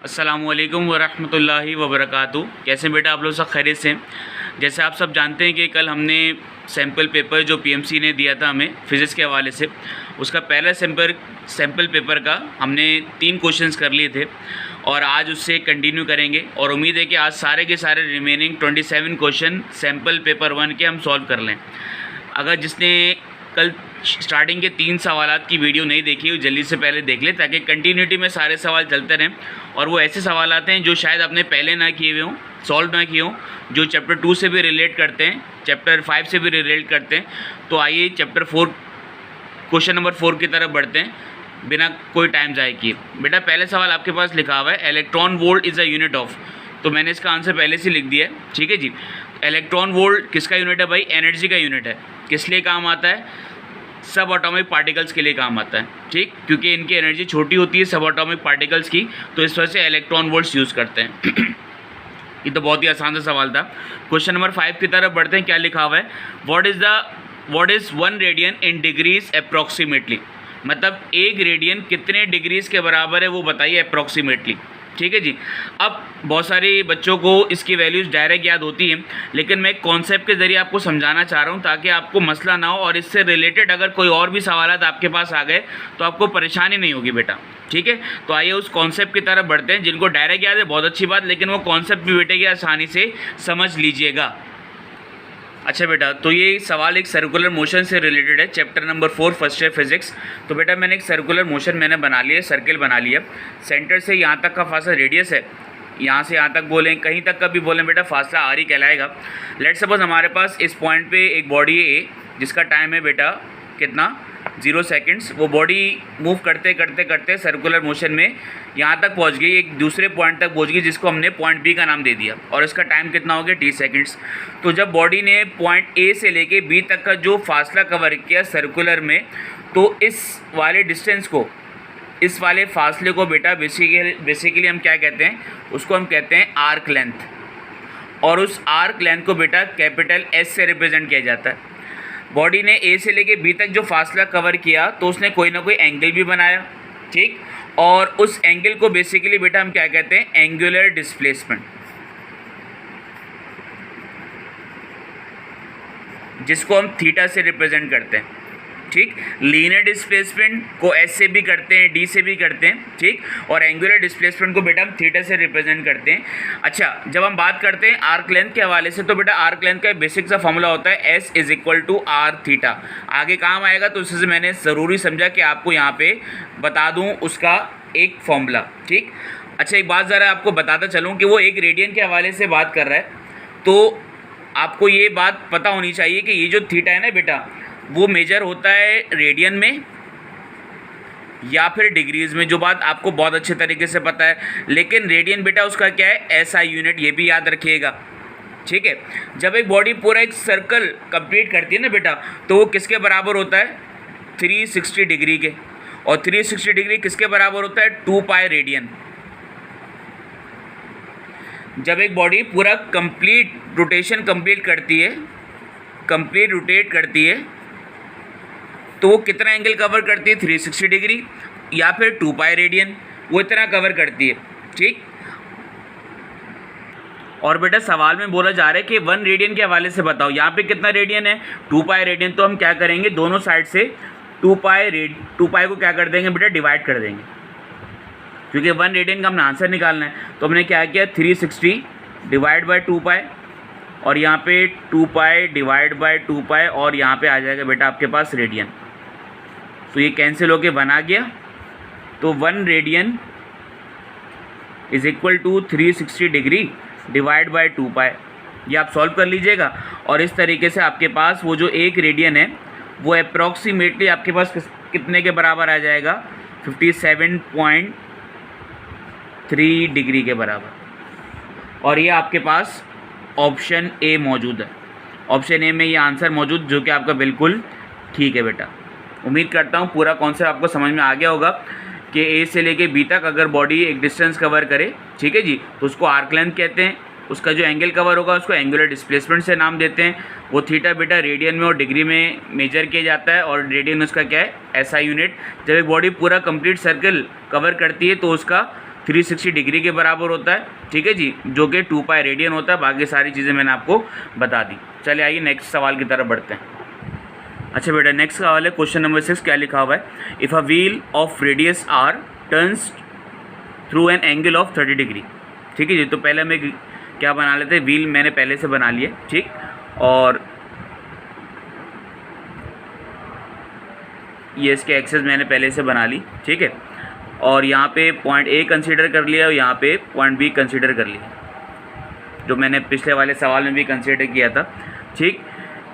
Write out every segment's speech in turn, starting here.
अस्सलामुअलैकुम वरहमतुल्लाहि वबरकातुहू। कैसे बेटा आप लोग सब खैरियत से? जैसे आप सब जानते हैं कि कल हमने सैम्पल पेपर जो पीएमसी ने दिया था हमें फ़िज़िक्स के हवाले से, उसका पहला सैम्पल पेपर का हमने 3 क्वेश्चंस कर लिए थे और आज उससे कंटिन्यू करेंगे और उम्मीद है कि आज सारे के सारे रिमेनिंग 27 क्वेश्चन सैम्पल पेपर 1 के हम सॉल्व कर लें। अगर जिसने कल स्टार्टिंग के 3 सवालात की वीडियो नहीं देखी हो जल्दी से पहले देख ले, ताकि कंटिन्यूटी में सारे सवाल चलते रहें और वो ऐसे सवाल हैं जो शायद आपने पहले ना किए हुए हों, सॉल्व ना किए हों, जो चैप्टर 2 से भी रिलेट करते हैं, चैप्टर 5 से भी रिलेट करते हैं। तो आइए चैप्टर 4 क्वेश्चन नंबर 4 की तरफ बढ़ते हैं बिना कोई टाइम ज़ाया किए। बेटा पहले सवाल आपके पास लिखा हुआ है electron volt is a unit of, तो मैंने इसका आंसर पहले से लिख दिया है, ठीक है जी। इलेक्ट्रॉन वोल्ट किसका यूनिट है भाई? एनर्जी का यूनिट है। किस लिए काम आता है? सब एटॉमिक पार्टिकल्स के लिए काम आता है, ठीक, क्योंकि इनकी एनर्जी छोटी होती है सब एटॉमिक पार्टिकल्स की, तो इस वजह से इलेक्ट्रॉन वोल्ट्स यूज़ करते हैं। ये तो बहुत ही आसान सा सवाल था। क्वेश्चन नंबर 5 की तरफ बढ़ते हैं। क्या लिखा हुआ है? What is 1 radian in degrees approximately, मतलब 1 रेडियन कितने डिग्रीज के बराबर है वो बताइए अप्रॉक्सीमेटली, ठीक है जी। अब बहुत सारे बच्चों को इसकी वैल्यूज़ डायरेक्ट याद होती हैं, लेकिन मैं कॉन्सेप्ट के ज़रिए आपको समझाना चाह रहा हूँ ताकि आपको मसला ना हो और इससे रिलेटेड अगर कोई और भी सवालात आपके पास आ गए तो आपको परेशानी नहीं होगी बेटा, ठीक है। तो आइए उस कॉन्सेप्ट की तरफ बढ़ते हैं। जिनको डायरेक्ट याद है बहुत अच्छी बात, लेकिन वो कॉन्सेप्ट भी बेटे की आसानी से समझ लीजिएगा। अच्छा बेटा, तो ये सवाल एक सर्कुलर मोशन से रिलेटेड है, chapter number 4 first year physics. तो बेटा मैंने एक सर्कुलर मोशन बना लिया, सर्किल बना लिया। सेंटर से यहाँ तक का फासला रेडियस है, यहाँ से यहाँ तक बोलें, कहीं तक का भी बोलें बेटा फासला आर ही कहलाएगा। लेट्स सपोज हमारे पास इस पॉइंट पे एक बॉडी है ए, जिसका टाइम है बेटा कितना 0 सेकेंड्स। वो बॉडी मूव करते करते करते सर्कुलर मोशन में यहाँ तक पहुँच गई, एक दूसरे पॉइंट तक पहुँच गई जिसको हमने पॉइंट बी का नाम दे दिया और इसका टाइम कितना हो गया t सेकेंड्स। तो जब बॉडी ने पॉइंट ए से लेके बी तक का जो फासला कवर किया सर्कुलर में, तो इस वाले डिस्टेंस को, इस वाले फासले को बेटा बेसिकली हम क्या कहते हैं? उसको हम कहते हैं आर्क लेंथ, और उस आर्क लेंथ को बेटा कैपिटल एस से रिप्रेजेंट किया जाता है। बॉडी ने ए से लेके बी तक जो फासला कवर किया तो उसने कोई ना कोई एंगल भी बनाया, ठीक, और उस एंगल को बेसिकली बेटा हम क्या कहते हैं? एंगुलर डिस्प्लेसमेंट, जिसको हम थीटा से रिप्रेजेंट करते हैं, ठीक। लीनियर डिस्प्लेसमेंट को एस से भी करते हैं, डी से भी करते हैं, ठीक, और एंगुलर डिस्प्लेसमेंट को बेटा हम थीटा से रिप्रेजेंट करते हैं। अच्छा, जब हम बात करते हैं आर्क लेंथ के हवाले से, तो बेटा आर्क लेंथ का बेसिक सा फॉर्मूला होता है S is equal to R theta. आगे काम आएगा तो इससे मैंने ज़रूरी समझा कि आपको यहाँ पे बता दूँ उसका एक फॉर्मूला, ठीक। अच्छा, एक बात ज़रा आपको बताता चलूँ कि वो 1 रेडियन के हवाले से बात कर रहा है, तो आपको ये बात पता होनी चाहिए कि ये जो थीटा है ना बेटा, वो मेजर होता है रेडियन में या फिर डिग्रीज़ में, जो बात आपको बहुत अच्छे तरीके से पता है। लेकिन रेडियन बेटा उसका क्या है? एसआई यूनिट, ये भी याद रखिएगा, ठीक है। जब एक बॉडी पूरा एक सर्कल कंप्लीट करती है ना बेटा, तो वो किसके बराबर होता है? 360 डिग्री के, और 360 डिग्री किसके बराबर होता है? 2 पाई रेडियन। जब एक बॉडी पूरा कंप्लीट रोटेशन कंप्लीट करती है, कंप्लीट रोटेट करती है, तो वो कितना एंगल कवर करती है? 360 डिग्री या फिर 2 पाई रेडियन, वो इतना कवर करती है, ठीक। और बेटा सवाल में बोला जा रहा है कि 1 रेडियन के हवाले से बताओ, यहाँ पे कितना रेडियन है? 2 पाई रेडियन। तो हम क्या करेंगे, दोनों साइड से 2 पाई को क्या कर देंगे बेटा? डिवाइड कर देंगे, क्योंकि 1 रेडियन का हमने आंसर निकालना है। तो हमने क्या किया? 360 डिवाइड बाई 2 पाई, और यहाँ पे 2 पाई डिवाइड बाई 2 पाई, और यहाँ पे आ जाएगा बेटा आपके पास रेडियन। तो ये कैंसिल होके 1 आ गया, तो 1 radian is equal to 360 degree divide by 2 pi. ये आप सॉल्व कर लीजिएगा, और इस तरीके से आपके पास वो जो 1 रेडियन है वो अप्रॉक्सीमेटली आपके पास कितने के बराबर आ जाएगा? 57.3 डिग्री के बराबर। और ये आपके पास ऑप्शन ए मौजूद है, ऑप्शन ए में ये आंसर मौजूद, जो कि आपका बिल्कुल ठीक है बेटा। उम्मीद करता हूँ पूरा कॉन्सेप्ट आपको समझ में आ गया होगा कि ए से लेके बी तक अगर बॉडी एक डिस्टेंस कवर करे, ठीक है जी, तो उसको आर्क लेंथ कहते हैं। उसका जो एंगल कवर होगा उसको एंगुलर डिस्प्लेसमेंट से नाम देते हैं। वो थीटा बेटा रेडियन में और डिग्री में मेजर किया जाता है, और रेडियन उसका क्या है? SI unit. जब एक बॉडी पूरा कंप्लीट सर्कल कवर करती है तो उसका 360 डिग्री के बराबर होता है, ठीक है जी, जो कि 2 पाई रेडियन होता है। बाकी सारी चीज़ें मैंने आपको बता दी। चलिए आइए नेक्स्ट सवाल की तरफ बढ़ते हैं। अच्छा बेटा, नेक्स्ट सवाल है क्वेश्चन नंबर 6। क्या लिखा हुआ है? If a wheel of radius r turns through an angle of 30 degree. ठीक है जी, तो पहले हमें क्या बना लेते हैं, व्हील मैंने पहले से बना लिया, ठीक, और ये इसके एक्सेस मैंने पहले से बना ली, ठीक है, और यहाँ पे पॉइंट ए कंसीडर कर लिया और यहाँ पे पॉइंट बी कंसीडर कर लिया, जो मैंने पिछले वाले सवाल में भी कंसीडर किया था, ठीक,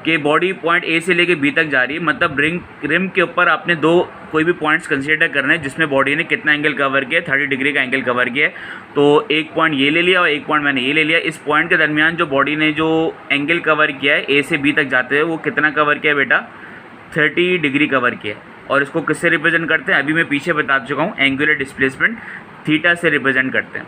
कि बॉडी पॉइंट ए से लेके बी तक जा रही है, मतलब रिम के ऊपर आपने दो कोई भी पॉइंट्स कंसीडर करना है जिसमें बॉडी ने कितना एंगल कवर किया है, 30 डिग्री का एंगल कवर किया है। तो एक पॉइंट ये ले लिया और एक पॉइंट मैंने ये ले लिया। इस पॉइंट के दरमियान जो बॉडी ने जो एंगल कवर किया है ए से बी तक जाते हुए, वो कितना कवर किया है बेटा? 30 डिग्री कवर किया है। और इसको किससे रिप्रेजेंट करते हैं? अभी मैं पीछे बता चुका हूँ, एंगुलर डिस्प्लेसमेंट थीटा से रिप्रेजेंट करते हैं।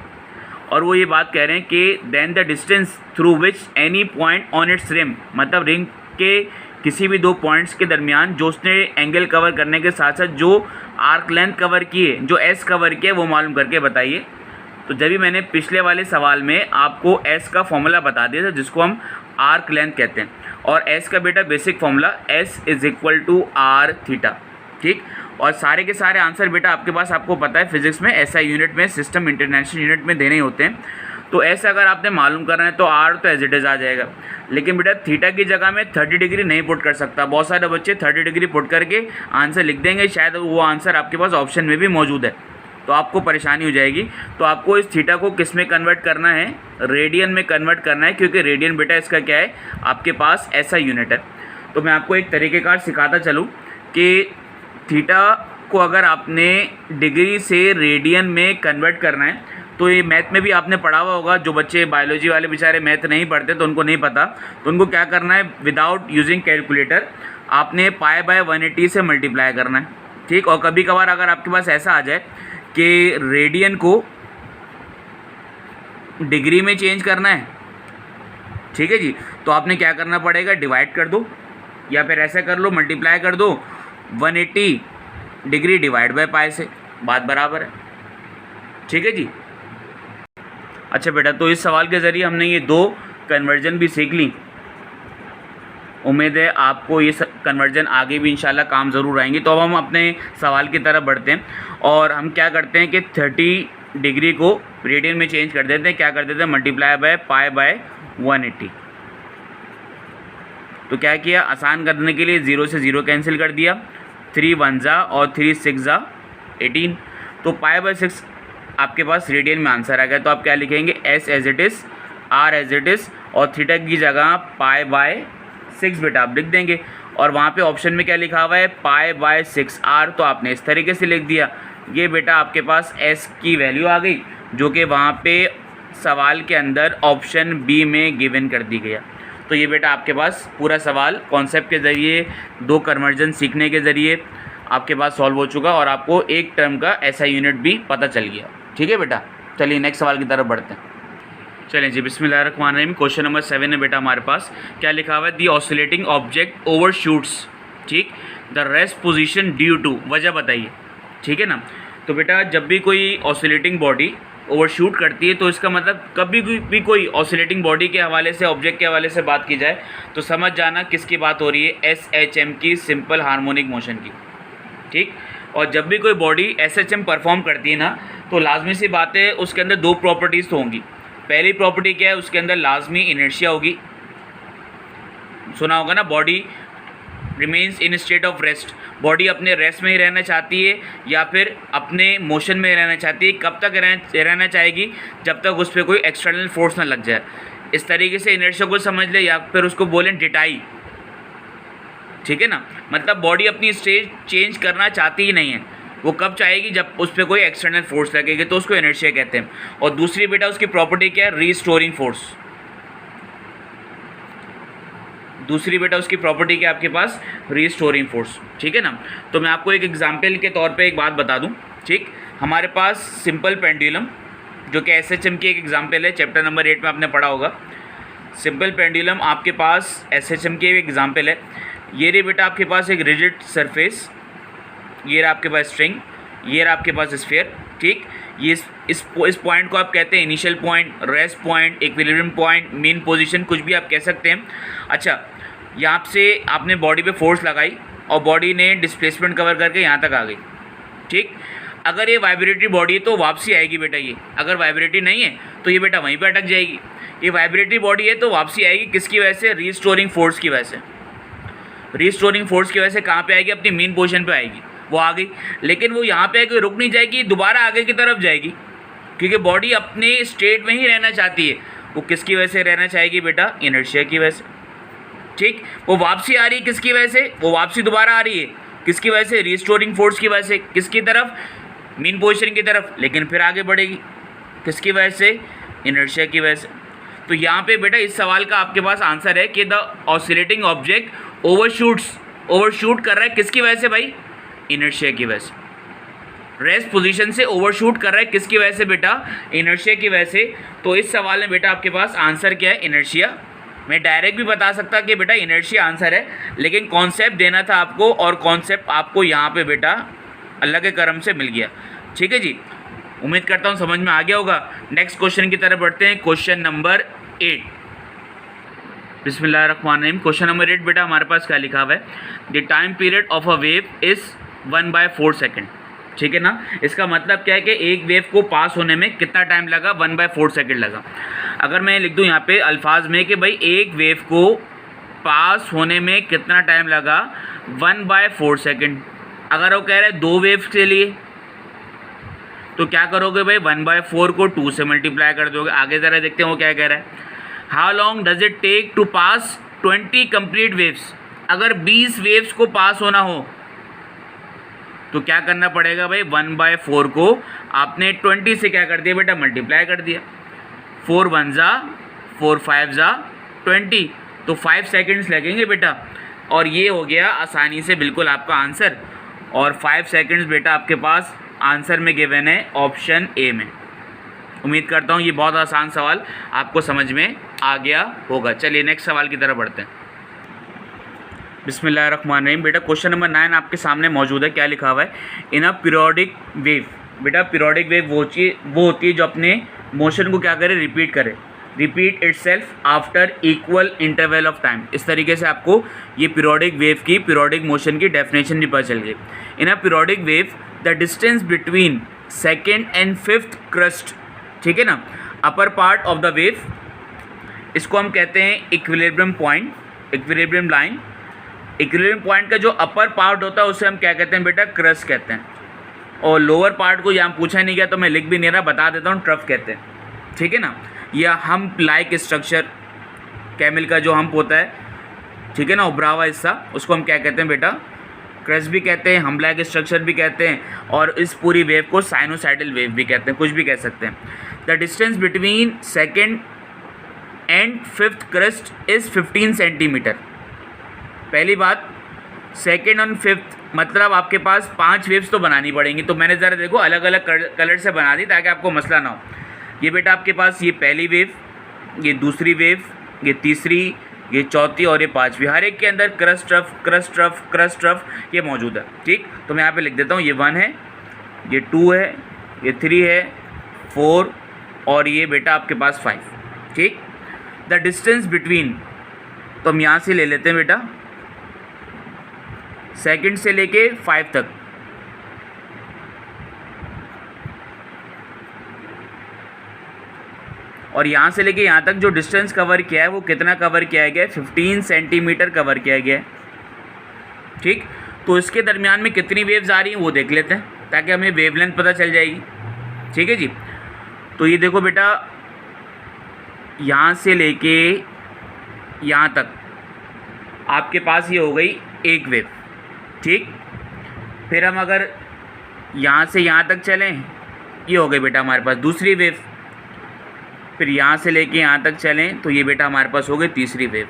और वो ये बात कह रहे हैं कि then the distance through which any point on its rim, मतलब रिंग के किसी भी दो पॉइंट्स के दरमियान जो उसने एंगल कवर करने के साथ साथ जो आर्क लेंथ कवर किए, जो एस कवर किया, वो मालूम करके बताइए। तो जब भी मैंने पिछले वाले सवाल में आपको एस का फॉर्मूला बता दिया था, जिसको हम आर्क लेंथ कहते हैं, और एस का बेटा basic formula S is equal to R theta, ठीक। और सारे के सारे आंसर बेटा आपके पास, आपको पता है फिजिक्स में ऐसा यूनिट में, सिस्टम इंटरनेशनल यूनिट में देने होते हैं। तो एस अगर आपने मालूम करना है तो आर तो एज इट इज आ जाएगा, लेकिन बेटा थीटा की जगह में 30 डिग्री नहीं पुट कर सकता। बहुत सारे बच्चे 30 डिग्री पुट करके आंसर लिख देंगे, शायद वो आंसर आपके पास ऑप्शन में भी मौजूद है, तो आपको परेशानी हो जाएगी। तो आपको इस थीटा को किस में कन्वर्ट करना है? रेडियन में कन्वर्ट करना है, क्योंकि रेडियन बेटा इसका क्या है, आपके पास ऐसा यूनिट है। तो मैं आपको एक तरीक़ेकार सिखाता चलूँ कि थीटा को अगर आपने डिग्री से रेडियन में कन्वर्ट करना है, तो ये मैथ में भी आपने पढ़ा हुआ होगा। जो बच्चे बायोलॉजी वाले बेचारे मैथ नहीं पढ़ते तो उनको नहीं पता, तो उनको क्या करना है, विदाउट यूजिंग कैलकुलेटर आपने पाई बाय 180 से मल्टीप्लाई करना है, ठीक। और कभी कभार अगर आपके पास ऐसा आ जाए कि रेडियन को डिग्री में चेंज करना है, ठीक है जी, तो आपने क्या करना पड़ेगा, डिवाइड कर दो, या फिर ऐसा कर लो, मल्टीप्लाई कर दो 180 डिग्री डिवाइड बाय पाई से, बात बराबर है, ठीक है जी। अच्छा बेटा, तो इस सवाल के ज़रिए हमने ये दो कन्वर्जन भी सीख ली। उम्मीद है आपको ये कन्वर्जन आगे भी इंशाल्लाह काम ज़रूर आएंगे। तो अब हम अपने सवाल की तरफ बढ़ते हैं, और हम क्या करते हैं कि 30 डिग्री को रेडियन में चेंज कर देते हैं। क्या कर देते हैं, मल्टीप्लाई बाय पाई बाय 180। तो क्या किया, आसान करने के लिए 0 से 0 कैंसिल कर दिया, 3 1 जा और 3 6 जा 18। तो पाई बाय 6 आपके पास रेडियन में आंसर आ गया। तो आप क्या लिखेंगे, S as it is, R as it is, और थीटा की जगह पाई बाय 6 बेटा आप लिख देंगे। और वहाँ पे ऑप्शन में क्या लिखा हुआ है, पाई बाय 6 आर, तो आपने इस तरीके से लिख दिया। ये बेटा आपके पास एस की वैल्यू आ गई, जो कि वहाँ पे सवाल के अंदर ऑप्शन बी में गिवन कर दी गया। तो ये बेटा आपके पास पूरा सवाल कॉन्सेप्ट के ज़रिए, दो कन्वर्जन सीखने के ज़रिए आपके पास सॉल्व हो चुका, और आपको एक टर्म का ऐसा यूनिट भी पता चल गया, ठीक है बेटा। चलिए नेक्स्ट सवाल की तरफ बढ़ते हैं। चलें जी, बिस्मिल्लाहिर्रहमानिर्रहीम। क्वेश्चन नंबर 7 है बेटा हमारे पास। क्या लिखा हुआ है, दी ऑसिलेटिंग ऑब्जेक्ट ओवरशूट्स, ठीक, the rest position due to, वजह बताइए, ठीक है ना। तो बेटा जब भी कोई ऑसिलेटिंग बॉडी ओवरशूट करती है, तो इसका मतलब कभी भी कोई ऑसिलेटिंग बॉडी के हवाले से, ऑब्जेक्ट के हवाले से बात की जाए, तो समझ जाना किसकी बात हो रही है, SHM की, सिंपल हार्मोनिक मोशन की, ठीक। और जब भी कोई बॉडी SHM परफॉर्म करती है ना, तो लाजमी सी बात है उसके अंदर दो प्रॉपर्टीज़ तो होंगी। पहली प्रॉपर्टी क्या है, उसके अंदर लाजमी इनर्शिया होगी, सुना होगा ना, body remains in state of rest. Body अपने रेस्ट में ही रहना चाहती है या फिर अपने मोशन में रहना चाहती है। कब तक रहना चाहेगी, जब तक उस पर कोई एक्सटर्नल फोर्स ना लग जाए। इस तरीके से इनर्शिया को समझ ले, या फिर उसको बोलें डिटाई, ठीक है ना। मतलब बॉडी अपनी स्टेट चेंज करना चाहती ही नहीं है, वो कब चाहेगी, जब उस पर कोई एक्सटर्नल फोर्स लगेगी, तो उसको इनर्शिया कहते हैं। और दूसरी बेटा उसकी प्रॉपर्टी क्या है, रीस्टोरिंग फोर्स। दूसरी बेटा उसकी प्रॉपर्टी क्या आपके पास, रीस्टोरिंग फोर्स, ठीक है ना। तो मैं आपको एक एग्जांपल के तौर पे एक बात बता दूं, ठीक। हमारे पास सिंपल पेंडुलम, जो कि SHM की एक एग्जांपल है, चैप्टर नंबर 8 में आपने पढ़ा होगा। सिंपल पेंडुलम आपके पास SHM की एक एग्जांपल है। ये रही बेटा आपके पास एक रिजिड सरफेस, ये रहा आपके पास स्ट्रिंग, ये रहा आपके पास स्फीयर, ठीक। ये इस पॉइंट को आप कहते हैं initial point, rest point, equilibrium point, mean position, कुछ भी आप कह सकते हैं। अच्छा, यहाँ से आपने बॉडी पे फोर्स लगाई और बॉडी ने डिस्प्लेसमेंट कवर करके यहाँ तक आ गई, ठीक। अगर ये वाइब्रेटरी बॉडी है तो वापसी आएगी बेटा ये, अगर वाइब्रेटरी नहीं है तो ये बेटा वहीं पे अटक जाएगी। ये वाइब्रेटरी बॉडी है तो वापसी आएगी किसकी वजह से? रीस्टोरिंग फोर्स की वजह से। रीस्टोरिंग फोर्स की वजह से कहाँ पे आएगी? अपनी मीन पोजीशन पे आएगी, वो आ गई। लेकिन वो यहाँ पे आके रुक नहीं जाएगी, दोबारा आगे की तरफ जाएगी, क्योंकि बॉडी अपने स्टेट में ही रहना चाहती है। वो किसकी वजह से रहना चाहेगी बेटा? इनर्शिया की वजह से, ठीक। वो वापसी आ रही है किसकी वजह से? वो वापसी दोबारा आ रही है किसकी वजह से? रीस्टोरिंग फोर्स की वजह से। किसकी तरफ? मीन पोजीशन की तरफ। लेकिन फिर आगे बढ़ेगी किसकी वजह से? इनर्शिया की वजह से। तो यहाँ पे बेटा इस सवाल का आपके पास आंसर है कि द ऑसिलेटिंग ऑब्जेक्ट ओवरशूट कर रहा है किसकी वजह से भाई? इनर्शिया की वजह से। रेस्ट पोजीशन से ओवरशूट कर रहा है किसकी वजह से बेटा? इनर्शिया की वजह से। तो इस सवाल में बेटा आपके पास आंसर क्या है? इनर्शिया। मैं डायरेक्ट भी बता सकता कि बेटा इनर्शिया आंसर है, लेकिन कॉन्सेप्ट देना था आपको, और कॉन्सेप्ट आपको यहाँ पे बेटा अल्लाह के करम से मिल गया, ठीक है जी। उम्मीद करता हूँ समझ में आ गया होगा। नेक्स्ट क्वेश्चन की तरफ बढ़ते हैं, क्वेश्चन नंबर 8। बिस्मिल्लाहिर्रहमानिर्रहीम। क्वेश्चन नंबर 8 बेटा हमारे पास क्या लिखा हुआ है? The time period of a wave is 1/4 second, ठीक है ना। इसका मतलब क्या है कि एक वेव को पास होने में कितना टाइम लगा? 1/4 सेकेंड लगा। अगर मैं लिख दूँ यहाँ पे अल्फाज में कि भाई एक वेव को पास होने में कितना टाइम लगा? 1/4 सेकेंड। अगर वो कह रहे हैं 2 वेव के लिए तो क्या करोगे भाई? 1/4 को 2 से मल्टीप्लाई कर दोगे। आगे ज़रा देखते हैं वो क्या कह रहा है। How long does it take to pass 20 complete waves? अगर 20 वेव्स को पास होना हो तो क्या करना पड़ेगा भाई? 1/4 को आपने 20 से क्या कर दिया बेटा? मल्टीप्लाई कर दिया। 4 1 जा 4 5 जा 20, तो 5 सेकेंड्स लगेंगे बेटा। और ये हो गया आसानी से बिल्कुल आपका आंसर। और 5 सेकेंड्स बेटा आपके पास आंसर में गिवन है ऑप्शन ए में। उम्मीद करता हूँ ये बहुत आसान सवाल आपको समझ में आ गया होगा। चलिए नेक्स्ट सवाल की तरफ बढ़ते हैं। बिस्मिल्लाहिर्रहमानिर्रहीम। बेटा क्वेश्चन नंबर 9 आपके सामने मौजूद है। क्या लिखा हुआ है? In a periodic wave. बेटा पीरियोडिक वेव वो होती है जो अपने मोशन को क्या करे? रिपीट करे। Repeat itself after equal interval of time. इस तरीके से आपको ये पीरियोडिक वेव की, पीरियोडिक मोशन की डेफिनेशन भी पता चल गई। In a periodic wave the distance between second and 5th crest, ठीक है ना, upper part of the wave, इसको हम कहते हैं equilibrium point, equilibrium line. Equilibrium point का जो अपर पार्ट होता है उसे हम क्या कहते हैं बेटा? क्रस्ट कहते हैं। और लोअर पार्ट को यहाँ पूछा नहीं गया तो मैं लिख भी नहीं रहा, बता देता हूँ, ट्रफ कहते हैं, ठीक है ना। या हम्प लाइक स्ट्रक्चर, कैमल का जो हम्प होता है, ठीक है ना, उभरा हुआ हिस्सा, उसको हम क्या कहते हैं बेटा? क्रस्ट भी कहते हैं, हम्प लाइक स्ट्रक्चर भी कहते हैं, और इस पूरी वेव को साइनोसाइडल वेव भी कहते हैं, कुछ भी कह सकते हैं। The distance between second and 5th crust is 15 centimetre. पहली बात, सेकेंड और 5th मतलब आपके पास 5 वेव्स तो बनानी पड़ेंगी। तो मैंने ज़रा देखो अलग अलग कलर से बना दी ताकि आपको मसला ना हो। ये बेटा आपके पास ये पहली वेव, ये दूसरी वेव, ये तीसरी, ये चौथी और ये 5वीं। हर एक के अंदर क्रस्ट रफ ये मौजूद है, ठीक। तो मैं यहाँ पे लिख देता हूँ, ये 1 है, ये 2 है, ये 3 है, 4 और ये बेटा आपके पास 5, ठीक। द डिस्टेंस बिटवीन, तो हम यहाँ से ले लेते हैं बेटा सेकंड से लेके 5 तक, और यहाँ से लेके यहाँ तक जो डिस्टेंस कवर किया है वो कितना कवर किया गया है? 15 सेंटीमीटर कवर किया गया है, ठीक। तो इसके दरमियान में कितनी वेव्स आ रही हैं वो देख लेते हैं ताकि हमें वेवलेंथ पता चल जाएगी, ठीक है जी। तो ये देखो बेटा, यहाँ से लेके यहाँ तक आपके पास ये हो गई एक वेव, ठीक। फिर हम अगर यहाँ से यहाँ तक चलें, ये हो गई बेटा हमारे पास दूसरी वेव। फिर यहाँ से लेके यहाँ तक चलें तो ये बेटा हमारे पास हो गई तीसरी वेव।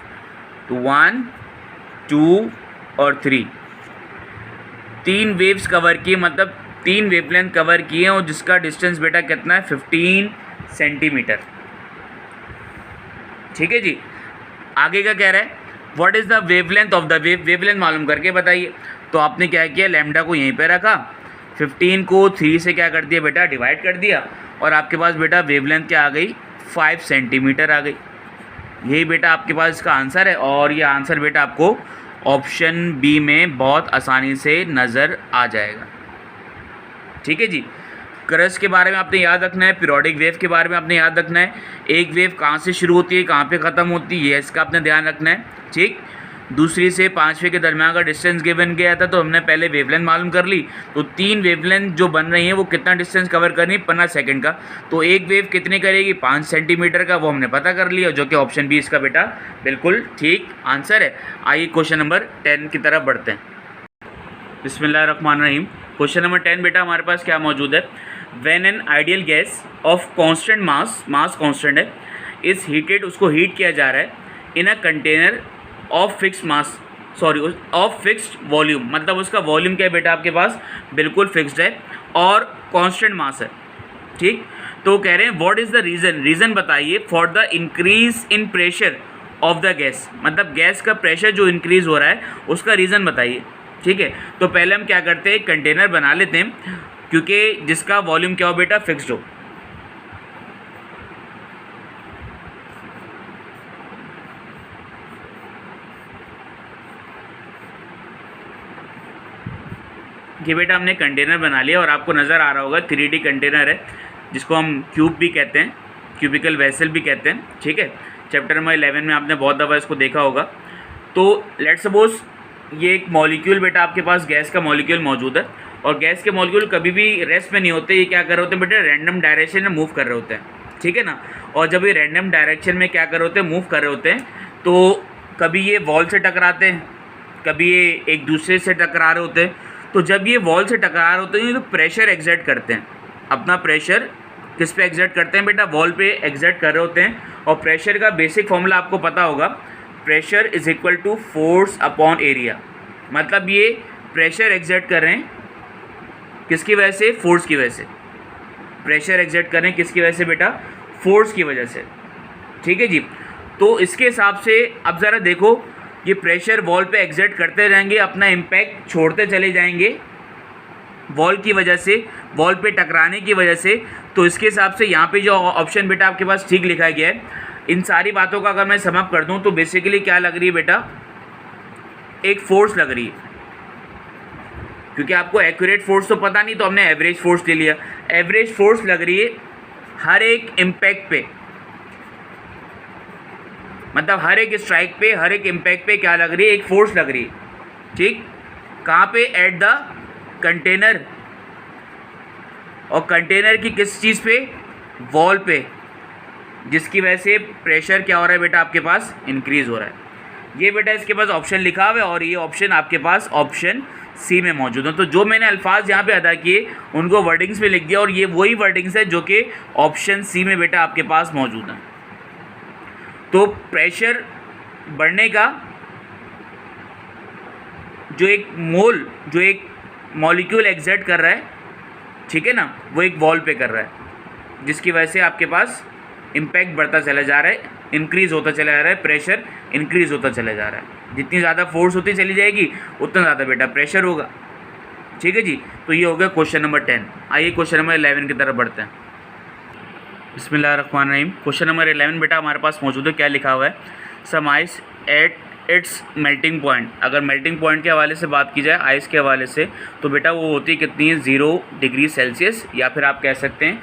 तो 1 2 और 3, 3 वेव्स कवर किए, मतलब 3 वेवलेंथ कवर किए और जिसका डिस्टेंस बेटा कितना है? 15 सेंटीमीटर, ठीक है जी। आगे का कह रहा है what is the wavelength of the wave. Wavelength मालूम करके बताइए। तो आपने क्या किया? लैम्डा को यहीं पे रखा, 15 को 3 से क्या कर दिया बेटा, डिवाइड कर दिया, और आपके पास बेटा वेवलेंथ क्या आ गई, 5 सेंटीमीटर आ गई। यही बेटा आपके पास इसका आंसर है, और ये आंसर बेटा आपको ऑप्शन बी में बहुत आसानी से नज़र आ जाएगा। ठीक है जी। क्रस्ट के बारे में आपने याद रखना है, पीरियोडिक वेव के बारे में आपने याद रखना है, एक वेव कहाँ से शुरू होती है कहाँ पे ख़त्म होती है, इसका आपने ध्यान रखना है। ठीक, दूसरी से पांचवें के दरमियान का डिस्टेंस गिवन गया था, तो हमने पहले वेवलेंथ मालूम कर ली। तो 3 वेवलेंथ जो बन रही हैं वो कितना डिस्टेंस कवर करनी है, 15 सेकंड का। तो एक वेव कितने करेगी, 5 सेंटीमीटर का, वो हमने पता कर लिया, जो कि ऑप्शन बी इसका बेटा बिल्कुल ठीक आंसर है। आइए क्वेश्चन नंबर 10 की तरफ बढ़ते हैं। बिस्मिल्लाहिर्रहमानिर्रहीम। क्वेश्चन नंबर 10 बेटा हमारे पास क्या मौजूद है, when an ideal gas of constant mass constant है, इस हीटेड, उसको हीट किया जा रहा है in a container of fixed mass, of fixed volume, मतलब उसका वॉल्यूम क्या है बेटा आपके पास, बिल्कुल फिक्स्ड है और कांस्टेंट मास है। ठीक, तो कह रहे हैं व्हाट इज़ द रीज़न बताइए for the increase in pressure of the gas, मतलब गैस का प्रेशर जो इंक्रीज हो रहा है उसका रीज़न बताइए। ठीक है, तो पहले हम क्या करते हैं, कंटेनर बना लेते हैं, क्योंकि जिसका वॉल्यूम क्या हो बेटा, फिक्स्ड हो। ये बेटा हमने कंटेनर बना लिया, और आपको नज़र आ रहा होगा 3D कंटेनर है, जिसको हम क्यूब भी कहते हैं, क्यूबिकल वेसल भी कहते हैं। ठीक है, चैप्टर नंबर 11 में आपने बहुत दफ़ा इसको देखा होगा। तो लेट्स सपोज ये एक मॉलिक्यूल बेटा आपके पास गैस का मॉलिक्यूल मौजूद है, और गैस के मॉलिक्यूल कभी भी रेस्ट में नहीं होते, ये क्या कर रहे होते हैं बेटा, रैंडम डायरेक्शन में मूव कर रहे होते हैं। ठीक है ना, और जब ये रैंडम डायरेक्शन में क्या कर रहे होते हैं, मूव कर रहे होते हैं, तो कभी ये वॉल से टकराते हैं, कभी ये एक दूसरे से टकरा रहे होते हैं। तो जब ये वॉल से टकरा रहे होते हैं तो प्रेशर एग्जर्ट करते हैं, अपना प्रेशर किस पे एग्जर्ट करते हैं बेटा, वॉल पे एग्जर्ट कर रहे होते हैं। और प्रेशर का बेसिक फॉर्मूला आपको पता होगा, pressure is equal to force upon area, मतलब ये प्रेशर एग्जर्ट कर रहे हैं किसकी वजह से, फोर्स की वजह से। प्रेशर एग्जर्ट कर रहे हैं किसकी वजह से बेटा, फोर्स की वजह से। ठीक है जी, तो इसके हिसाब से अब ज़रा देखो, ये प्रेशर वॉल पे एग्जर्ट करते रहेंगे, अपना इम्पैक्ट छोड़ते चले जाएंगे वॉल की वजह से, वॉल पे टकराने की वजह से। तो इसके हिसाब से यहाँ पे जो ऑप्शन बेटा आपके पास ठीक लिखा गया है, इन सारी बातों का अगर मैं समअप कर दूँ तो बेसिकली क्या लग रही है बेटा, एक फोर्स लग रही है, क्योंकि आपको एक्यूरेट फोर्स तो पता नहीं, तो हमने एवरेज फोर्स ले लिया। एवरेज फोर्स लग रही है हर एक इम्पैक्ट पे, मतलब हर एक स्ट्राइक पे, हर एक इम्पैक्ट पे क्या लग रही है, एक फोर्स लग रही है। ठीक, कहाँ पे, एट द कंटेनर, और कंटेनर की किस चीज़ पे, वॉल पे, जिसकी वजह से प्रेशर क्या हो रहा है बेटा आपके पास, इंक्रीज़ हो रहा है। ये बेटा इसके पास ऑप्शन लिखा हुआ है, और ये ऑप्शन आपके पास ऑप्शन सी में मौजूद है। तो जो मैंने अल्फाज यहाँ पे अदा किए उनको वर्डिंग्स में लिख दिया, और ये वही वर्डिंग्स है जो कि ऑप्शन सी में बेटा आपके पास मौजूद हैं। तो प्रेशर बढ़ने का जो एक मॉलिक्यूल एग्जर्ट कर रहा है, ठीक है ना, वो एक वॉल पे कर रहा है, जिसकी वजह से आपके पास इम्पैक्ट बढ़ता चला जा रहा है, इंक्रीज़ होता चला जा रहा है, प्रेशर इंक्रीज़ होता चला जा रहा है। जितनी ज़्यादा फोर्स होती चली जाएगी उतना ज़्यादा बेटा प्रेशर होगा। ठीक है जी, तो ये हो गया क्वेश्चन नंबर 10। आइए क्वेश्चन नंबर 11 की तरफ बढ़ते हैं। बिस्मिल्लाहिर्रहमानिर्रहीम। क्वेश्चन नंबर 11 बेटा हमारे पास मौजूद है, क्या लिखा हुआ है, some ice at its melting point. अगर मेल्टिंग पॉइंट के हवाले से बात की जाए, आइस के हवाले से, तो बेटा वो होती है कितनी है, 0 डिग्री सेल्सियस, या फिर आप कह सकते हैं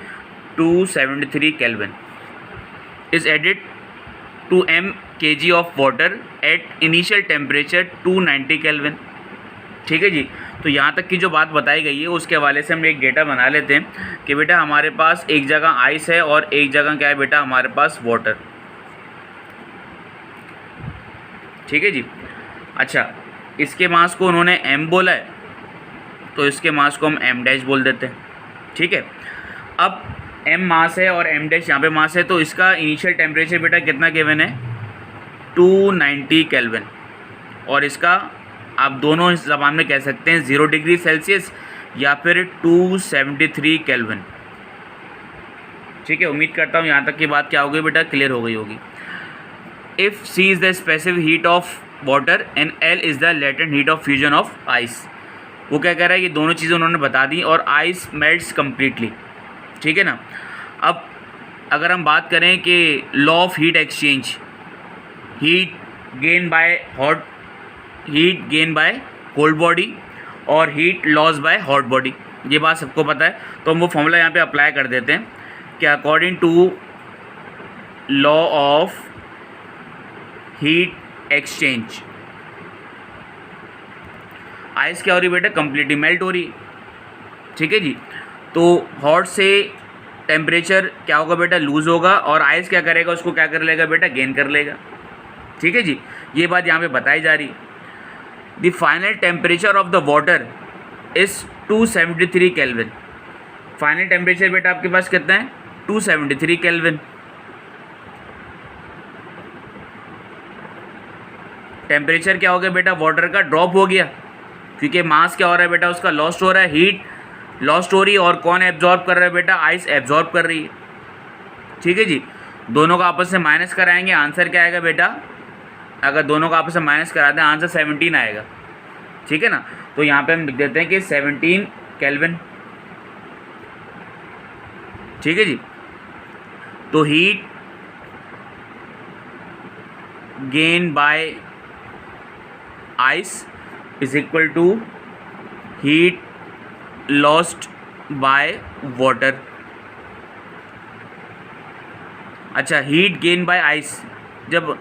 273 kelvin, is added to m kg of water at initial temperature 290 kelvin. ठीक है जी, तो यहाँ तक की जो बात बताई गई है उसके हवाले से हम एक डेटा बना लेते हैं कि बेटा हमारे पास एक जगह आइस है और एक जगह क्या है बेटा हमारे पास वाटर। ठीक है जी, अच्छा, इसके मास को उन्होंने m बोला है, तो इसके मास को हम m डैश बोल देते हैं। ठीक है, अब m मास है और m डैश यहाँ पे मास है, तो इसका इनिशियल टेम्परेचर बेटा कितना गिवन है, 290 केल्विन, और इसका आप दोनों इस ज़बान में कह सकते हैं 0 डिग्री सेल्सियस या फिर 273 केल्विन। ठीक है, उम्मीद करता हूँ यहाँ तक की बात क्या हो गई बेटा, क्लियर हो गई होगी। If C is the specific heat of water and L is the latent heat of fusion of ice. वो क्या कह रहा है कि दोनों चीज़ें उन्होंने बता दी और आइस मेल्ट्स कम्प्लीटली, ठीक है ना। अब अगर हम बात करें कि law of heat exchange, heat gain by cold body और heat loss by hot body, ये बात सबको पता है। तो हम वो फॉर्मूला यहाँ पे अप्लाई कर देते हैं कि according to law of heat exchange ice क्या हो रही है बेटा, कम्प्लीटली मेल्ट हो रही है, ठीक है जी। तो हॉट से टेम्परेचर क्या होगा बेटा, लूज़ होगा, और आइस क्या करेगा, उसको क्या कर लेगा बेटा, गेन कर लेगा, ठीक है जी। ये बात यहाँ पे बताई जा रही है। The final temperature of the water is 273 kelvin. Final temperature बेटा आपके पास कितना है, 273 केल्विन। टेम्परेचर क्या हो गया बेटा, वाटर का ड्रॉप हो गया, क्योंकि मास क्या हो रहा है बेटा, उसका लॉस्ट हो रहा है, हीट लॉस्ट हो रही है, और कौन एब्जॉर्ब कर रहा है बेटा, आइस एब्जॉर्ब कर रही है, ठीक है जी। दोनों का आपस में माइनस कराएंगे, आंसर क्या आएगा बेटा, अगर दोनों का आपस में माइनस करा दें आंसर 17 आएगा, ठीक है ना। तो यहाँ पे हम लिख देते हैं कि 17 केल्विन, ठीक है जी। तो heat gain by ice is equal to heat lost by water. अच्छा, हीट गेन बाय आइस, जब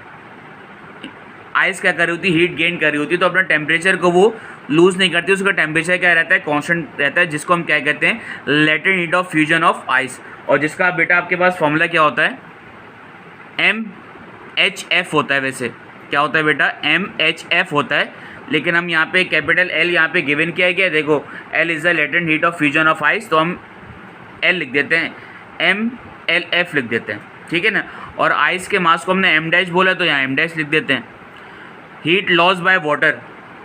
आइस क्या कर रही होती है, हीट गेन कर रही होती है, तो अपना टेम्परेचर को वो लूज़ नहीं करती, उसका टेम्परेचर क्या रहता है, कांस्टेंट रहता है, जिसको हम क्या कहते हैं, latent heat of fusion of ice. और जिसका बेटा आपके पास फॉर्मूला क्या होता है, MHF होता है। वैसे क्या होता है बेटा, MHF होता है, लेकिन हम यहाँ पे कैपिटल L यहाँ पे गिवन किया है, क्या देखो, L is the latent heat of fusion of ice, तो हम L लिख देते हैं, MLF लिख देते हैं, ठीक है ना। और आइस के मास को हमने M डैश बोला, तो यहाँ M डैश लिख देते हैं। Heat loss by water,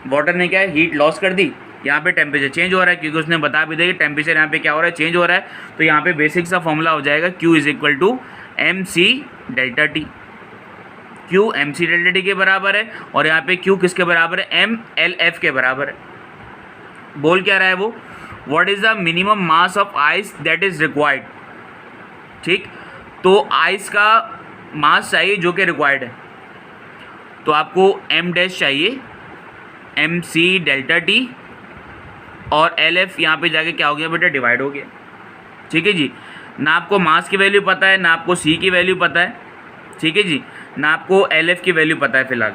water ने क्या है, हीट लॉस कर दी, यहाँ पे टेम्परेचर चेंज हो रहा है, क्योंकि उसने बता भी दिया कि टेम्परेचर यहाँ पे क्या हो रहा है, चेंज हो रहा है। तो यहाँ पे बेसिक सा फॉर्मूला हो जाएगा Q is equal to MC delta T। Q MC delta T के बराबर है, और यहाँ पे Q किसके बराबर है, MLF के बराबर है। बोल क्या रहा है वो, what is the minimum mass of ice that is required, ठीक। तो आइस का मास चाहिए जो कि रिक्वायर्ड है, तो आपको M डैश चाहिए, MC डेल्टा T, और LF यहाँ पे जाके क्या हो गया बेटा, डिवाइड हो गया, ठीक है जी। ना आपको मास की वैल्यू पता है, ना आपको C की वैल्यू पता है, ठीक है जी, ना आपको LF की वैल्यू पता है फ़िलहाल,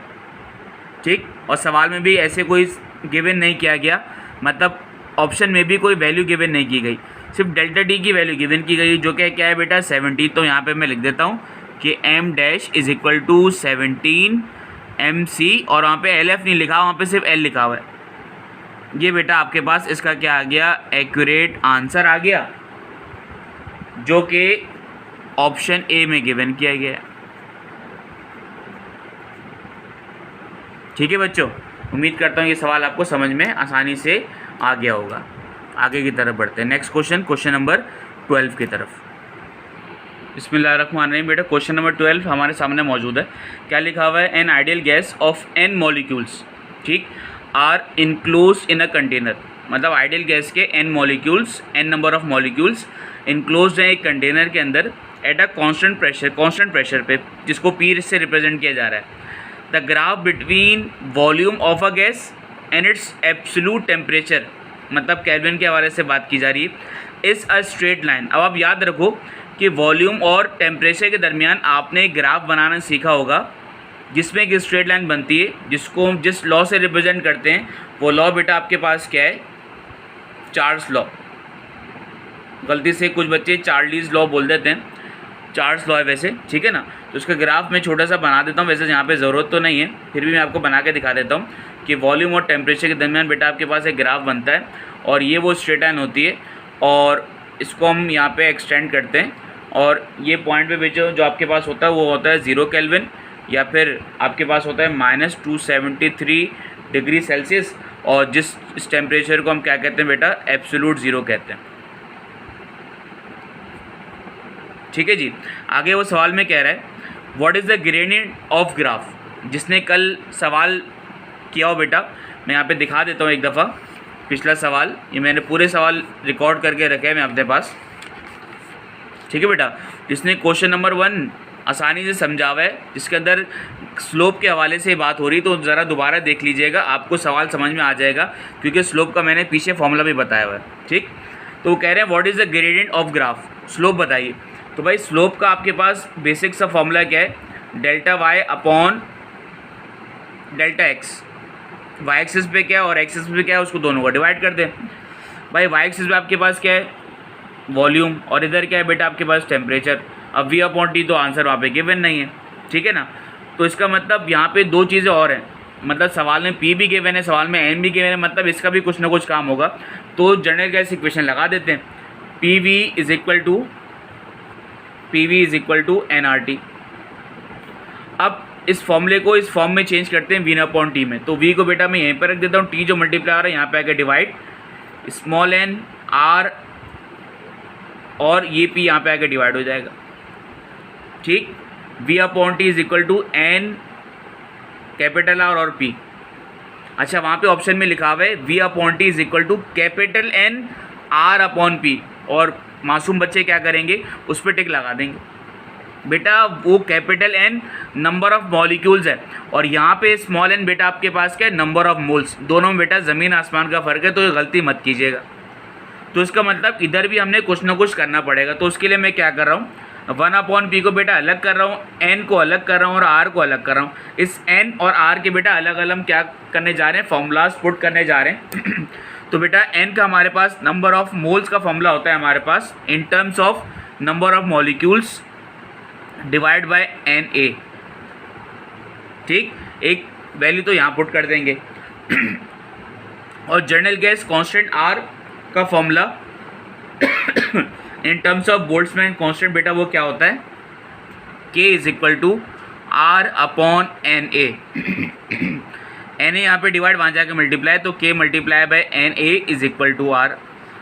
ठीक। और सवाल में भी ऐसे कोई गिवन नहीं किया गया, मतलब ऑप्शन में भी कोई वैल्यू गिवन नहीं की गई, सिर्फ डेल्टा T की वैल्यू गिवन की गई, जो कि क्या है बेटा, 17। तो यहाँ पे मैं लिख देता हूँ कि M dash is equal to 17 MC, और वहाँ पे LF नहीं लिखा, वहाँ पे सिर्फ L लिखा हुआ है। ये बेटा आपके पास इसका क्या आ गया, एक्यूरेट आंसर आ गया, जो कि ऑप्शन A में गिवन किया गया, ठीक है बच्चों। उम्मीद करता हूँ ये सवाल आपको समझ में आसानी से आ गया होगा। आगे की तरफ बढ़ते हैं, नेक्स्ट क्वेश्चन, क्वेश्चन नंबर 12 की तरफ। बिस्मिल्लाहिर्रहमानिर्रहीम। बेटा क्वेश्चन नंबर 12 हमारे सामने मौजूद है। क्या लिखा हुआ है, an ideal gas of n molecules, ठीक, are enclose in a container. मतलब आइडियल गैस के n molecules, n number of molecules enclose हैं एक कंटेनर के अंदर एट अ कांस्टेंट प्रेशर पे, जिसको P से रिप्रेजेंट किया जा रहा है। The graph between volume of a gas and it's absolute temperature, मतलब केल्विन के हवाले से बात की जा रही है, इज़ अ स्ट्रेट लाइन। अब आप याद रखो कि वॉल्यूम और टेम्परेचर के दरमियान आपने एक ग्राफ बनाना सीखा होगा, जिसमें एक स्ट्रेट लाइन बनती है, जिसको हम जिस लॉ से रिप्रेजेंट करते हैं, वो लॉ बेटा आपके पास क्या है, चार्ल्स लॉ। गलती से कुछ बच्चे चार्लीज लॉ बोल देते हैं, चार्ल्स लॉ है वैसे, ठीक है ना। तो उसका ग्राफ मैं छोटा सा बना देता हूँ, वैसे यहाँ पे ज़रूरत तो नहीं है, फिर भी मैं आपको बना के दिखा देता हूँ कि वॉल्यूम और टेम्परेचर के दरमियान बेटा आपके पास एक ग्राफ बनता है, और ये वो स्ट्रेट लाइन होती है, और इसको हम यहाँ पे एक्सटेंड करते हैं, और ये पॉइंट पे बेचो जो आपके पास होता है वो होता है 0 केल्विन, या फिर आपके पास होता है -273 डिग्री सेल्सियस, और जिस टेम्परेचर को हम क्या कहते हैं बेटा, एब्सोल्यूट 0 कहते हैं, ठीक है जी। आगे वो सवाल में कह रहा है, what is the gradient of graph. जिसने कल सवाल किया हो बेटा, मैं यहाँ पे दिखा देता हूँ एक दफ़ा पिछला सवाल, ये मैंने पूरे सवाल रिकॉर्ड करके रखे हैं मैं अपने पास, ठीक है बेटा। जिसने क्वेश्चन नंबर 1 आसानी से समझा हुआ है, जिसके अंदर स्लोप के हवाले से बात हो रही, तो ज़रा दोबारा देख लीजिएगा, आपको सवाल समझ में आ जाएगा, क्योंकि स्लोप का मैंने पीछे फॉर्मूला भी बताया हुआ है, ठीक। तो वो कह रहे हैं what is the gradient of graph, slope बताइए। तो भाई स्लोप का आपके पास बेसिक सा फॉर्मूला क्या है, delta Y upon delta X. Y axis पे क्या है और एक्सिस पे क्या है, उसको दोनों को डिवाइड कर दें। भाई वाई एक्सिस पे आपके पास क्या है, वॉल्यूम, और इधर क्या है बेटा आपके पास टेम्परेचर। अब वी अपॉन टी तो आंसर वहाँ पे गिवन नहीं है, ठीक है ना। तो इसका मतलब यहाँ पे दो चीज़ें और हैं, मतलब सवाल में पी भी गिवन है, सवाल में एन भी गिवन है, मतलब इसका भी कुछ ना कुछ काम होगा। तो जनरल गैस इक्वेशन लगा देते हैं, P V is equal to N R T. अब इस फॉर्मूले को इस फॉर्म में चेंज करते हैं वी अपॉन टी में। तो वी को बेटा मैं यहीं पर रख देता हूँ, टी जो मल्टीप्लाई आ रहा है यहाँ पे आके डिवाइड, स्मॉल एन आर और ये पी यहाँ पे आके डिवाइड हो जाएगा, ठीक। V upon T is equal to N capital R और पी। अच्छा वहाँ पे ऑप्शन में लिखा हुआ है V upon T is equal to capital N R upon P, और मासूम बच्चे क्या करेंगे, उस पर टिक लगा देंगे। बेटा वो capital N number of molecules है, और यहाँ पे स्मॉल एन बेटा आपके पास क्या है, नंबर ऑफ मोल्स। दोनों में बेटा ज़मीन आसमान का फ़र्क है, तो ये गलती मत कीजिएगा। तो इसका मतलब इधर भी हमने कुछ ना कुछ करना पड़ेगा। तो उसके लिए मैं क्या कर रहा हूँ, 1 अपॉन पी को बेटा अलग कर रहा हूँ, एन को अलग कर रहा हूँ और आर को अलग कर रहा हूँ। इस एन और आर के बेटा अलग अलग क्या करने जा रहे हैं, फॉर्मूलाज पुट करने जा रहे हैं। तो बेटा एन का हमारे पास नंबर ऑफ मोल्स का फॉर्मूला होता है हमारे पास in terms of number of molecules divide by N A, ठीक। एक वैल्यू तो यहाँ पुट कर देंगे। और जनरल गैस कांस्टेंट आर का formula in terms of Boltzmann constant बेटा वो क्या होता है, K is equal to R upon N A. N A यहाँ पे डिवाइड वहाँ जाके मल्टीप्लाई, तो K multiply by N A is equal to R.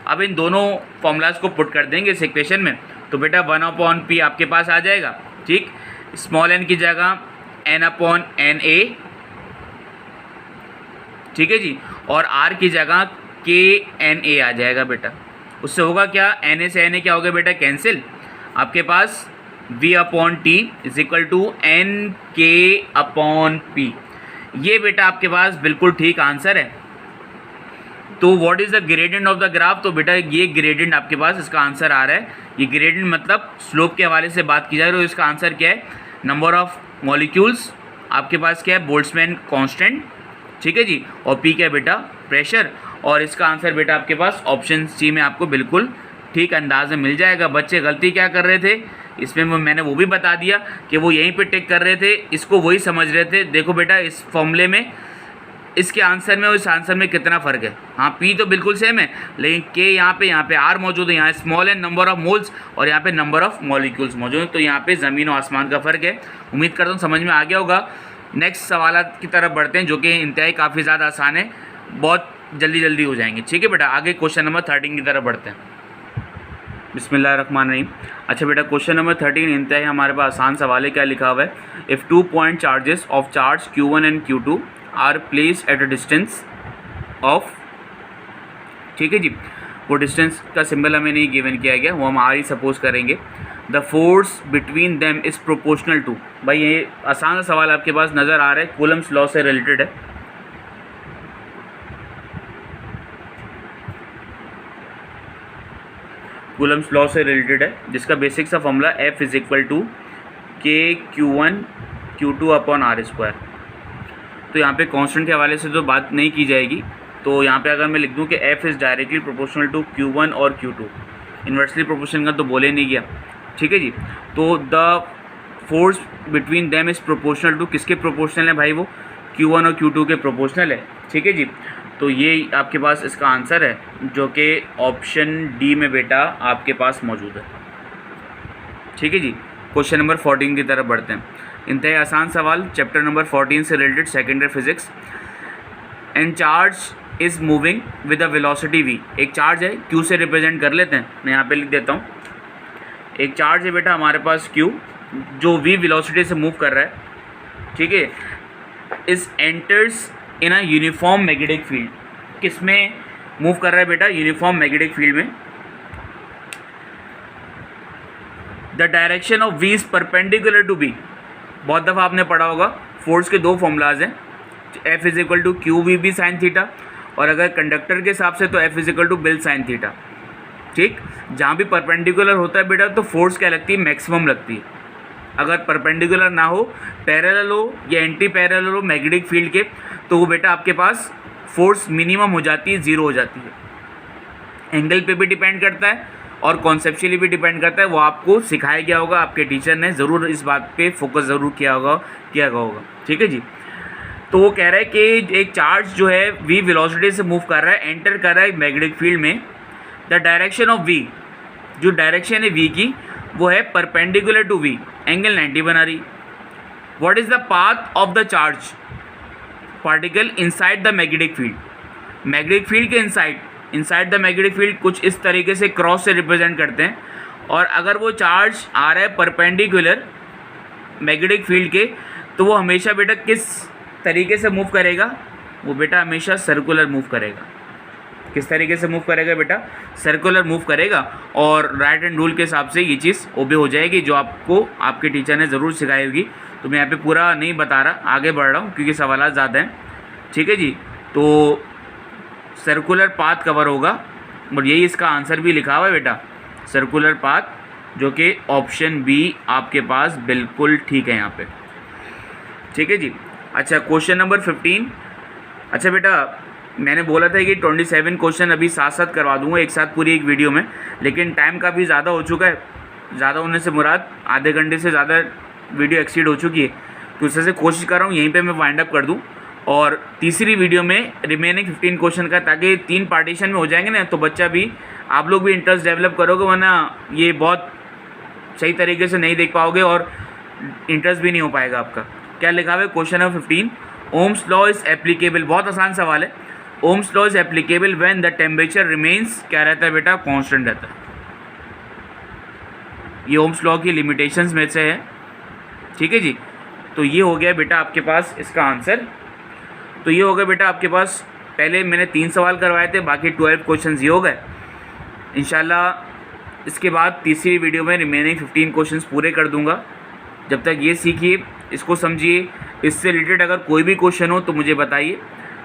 अब इन दोनों फॉर्मूलाज को पुट कर देंगे इस इक्वेशन में, तो बेटा 1 अपॉन पी आपके पास आ जाएगा, ठीक। स्मॉल एन की जगह एन अपॉन एन ए, ठीक है जी, और आर की जगह के एन ए आ जाएगा बेटा। उससे होगा क्या, एन ए से एन ए क्या हो गया बेटा, कैंसिल। आपके पास V upon T is equal to N K upon P. ये बेटा आपके पास बिल्कुल ठीक आंसर है। तो what is the gradient of the graph, तो बेटा ये ग्रेडियंट आपके पास इसका आंसर आ रहा है। ये ग्रेडियंट मतलब स्लोप के हवाले से बात की जा रही है, तो इसका आंसर क्या है, नंबर ऑफ मॉलिक्यूल्स आपके पास क्या है, बोल्ट्जमैन कांस्टेंट, ठीक है जी, और पी क्या बेटा, प्रेशर। और इसका आंसर बेटा आपके पास ऑप्शन सी में आपको बिल्कुल ठीक अंदाज में मिल जाएगा। बच्चे गलती क्या कर रहे थे इसमें, मैंने वो भी बता दिया कि वो यहीं पे टिक कर रहे थे, इसको वही समझ रहे थे। देखो बेटा इस फॉर्मूले में, इसके आंसर में और इस आंसर में कितना फ़र्क है। हाँ पी तो बिल्कुल सेम है, लेकिन के यहाँ पे आर मौजूद है, यहाँ स्मॉल है नंबर ऑफ मोल्स, और यहाँ पे नंबर ऑफ मॉलिक्यूल्स मौजूद है। तो यहाँ पे ज़मीन और आसमान का फ़र्क है। उम्मीद करता हूँ समझ में आ गया होगा। नेक्स्ट सवाल की तरफ बढ़ते हैं, जो कि इंतहाई काफ़ी ज़्यादा आसान है, बहुत जल्दी हो जाएंगे, ठीक है बेटा। आगे क्वेश्चन नंबर 13 की तरफ बढ़ते हैं। बिस्मिल्लाहिर्रहमानिर्रहीम। अच्छा बेटा क्वेश्चन नंबर 13 इंतहाई हमारे पास आसान सवाल है। क्या लिखा हुआ है, if 2 point charges of charge Q1 and Q2 are placed at a distance of, ठीक है जी, वो डिस्टेंस का सिंबल हमें नहीं गिवन किया गया, वो हम आर ही सपोज करेंगे। The force between them is proportional to. भाई ये आसान सा सवाल आपके पास नज़र आ रहा है, कूलम्स लॉ से रिलेटेड है। कूलम्स लॉ से रिलेटेड है, जिसका बेसिक सा formula F is equal to K Q1 Q2 upon are square. तो यहाँ पे कांस्टेंट के हवाले से तो बात नहीं की जाएगी, तो यहाँ पे अगर मैं लिख दूँ कि F is directly proportional to Q1 और Q2, इन्वर्सली प्रोपोर्शनल का तो बोले नहीं गया, ठीक है जी। तो the force between them is proportional to, किसके प्रोपोर्शनल है भाई, वो Q1 और Q2 के प्रोपोर्शनल है, ठीक है जी। तो ये आपके पास इसका आंसर है, जो कि ऑप्शन डी में बेटा आपके पास मौजूद है, ठीक है जी। क्वेश्चन नंबर 14 की तरफ बढ़ते हैं। इंतहाई आसान सवाल, चैप्टर नंबर 14 से related, second year physics. And charge is moving with a velocity v। एक चार्ज है, q से रिप्रेजेंट कर लेते हैं, मैं यहाँ पे लिख देता हूँ। एक चार्ज है बेटा हमारे पास q, जो v वेलोसिटी से मूव कर रहा है, ठीक है। इस enters in a uniform magnetic field, किसमें, मूव कर रहा है बेटा यूनिफॉर्म मैग्नेटिक फील्ड में। The direction of V is perpendicular to B। बहुत दफ़ा आपने पढ़ा होगा फोर्स के दो फॉर्मूलाज हैं, F is equal to Q V B sine theta, और अगर कंडक्टर के हिसाब से तो F is equal to BIL sine theta. ठीक, जहाँ भी परपेंडिकुलर होता है बेटा तो फोर्स क्या लगती है, मैक्सिमम लगती है। अगर परपेंडिकुलर ना हो, पैरेलल हो या एंटी पैरेलल हो मैग्नेटिक फील्ड के, तो वो बेटा आपके पास फोर्स मिनिमम हो जाती है, ज़ीरो हो जाती है। एंगल पे भी डिपेंड करता है और कॉन्सेप्चुअली भी डिपेंड करता है। वो आपको सिखाया गया होगा, आपके टीचर ने ज़रूर इस बात पे फोकस ज़रूर किया होगा। ठीक है जी। तो वो कह रहा है कि एक चार्ज जो है v वेलोसिटी से मूव कर रहा है, एंटर कर रहा है मैग्नेटिक फील्ड में। द डायरेक्शन ऑफ v, जो डायरेक्शन है v की, वो है परपेंडिकुलर टू v, एंगल 90 बना रही। What is the path of the charge particle inside the magnetic field. Magnetic field के इनसाइड द मैग्नेटिक फील्ड कुछ इस तरीके से क्रॉस से रिप्रेजेंट करते हैं। और अगर वो चार्ज आ रहा है परपेंडिकुलर मैग्नेटिक फील्ड के, तो वो हमेशा बेटा किस तरीके से मूव करेगा, वो बेटा हमेशा सर्कुलर मूव करेगा। किस तरीके से मूव करेगा बेटा, सर्कुलर मूव करेगा। और राइट हैंड रूल के हिसाब से ये चीज़ ओबे हो जाएगी, जो आपको आपके टीचर ने ज़रूर सिखाई होगी। तो मैं यहाँ पे पूरा नहीं बता रहा, आगे बढ़ रहा हूँ क्योंकि सवाल ज़्यादा हैं। ठीक है जी। तो सर्कुलर पाथ कवर होगा और यही इसका आंसर भी लिखा हुआ है बेटा, सर्कुलर पाथ, जो कि ऑप्शन बी आपके पास बिल्कुल ठीक है यहाँ पे। ठीक है जी। अच्छा, क्वेश्चन नंबर 15। अच्छा बेटा, मैंने बोला था कि 27 क्वेश्चन अभी साथ साथ करवा दूंगा एक साथ पूरी एक वीडियो में, लेकिन टाइम काफ़ी ज़्यादा हो चुका है। ज़्यादा होने से मुराद आधे घंटे से ज़्यादा वीडियो एक्सीड हो चुकी है, तो उससे कोशिश कर रहा हूँ यहीं पे मैं वाइंड अप कर दूँ और तीसरी वीडियो में रिमेनिंग 15 क्वेश्चन का, ताकि 3 पार्टीशन में हो जाएंगे ना, तो बच्चा भी, आप लोग भी इंटरेस्ट डेवलप करोगे, वरना ये बहुत सही तरीके से नहीं देख पाओगे और इंटरेस्ट भी नहीं हो पाएगा आपका। क्या लिखा हुआ है question number 15, Ohm's law is applicable. बहुत आसान सवाल है। Ohm's law is applicable when the temperature remains, क्या रहता है बेटा, कांस्टेंट रहता है। ये ओम्स लॉ की लिमिटेशंस में से है। ठीक है जी। तो ये हो गया बेटा आपके पास इसका आंसर। तो ये हो गया बेटा आपके पास, पहले मैंने 3 सवाल करवाए थे, बाकी 12 क्वेश्चन ये हो गए। इंशाल्लाह इसके बाद तीसरी वीडियो में रिमेनिंग 15 क्वेश्चन पूरे कर दूंगा। जब तक ये सीखिए, इसको समझिए, इससे रिलेटेड अगर कोई भी क्वेश्चन हो तो मुझे बताइए,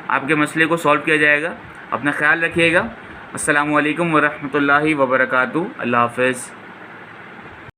आपके मसले को सॉल्व किया जाएगा। अपना ख्याल रखिएगा। अस्सलामु अलैकुम वरहमतुल्लाहि वबरकातुहू। अल्लाह हाफ़िज़।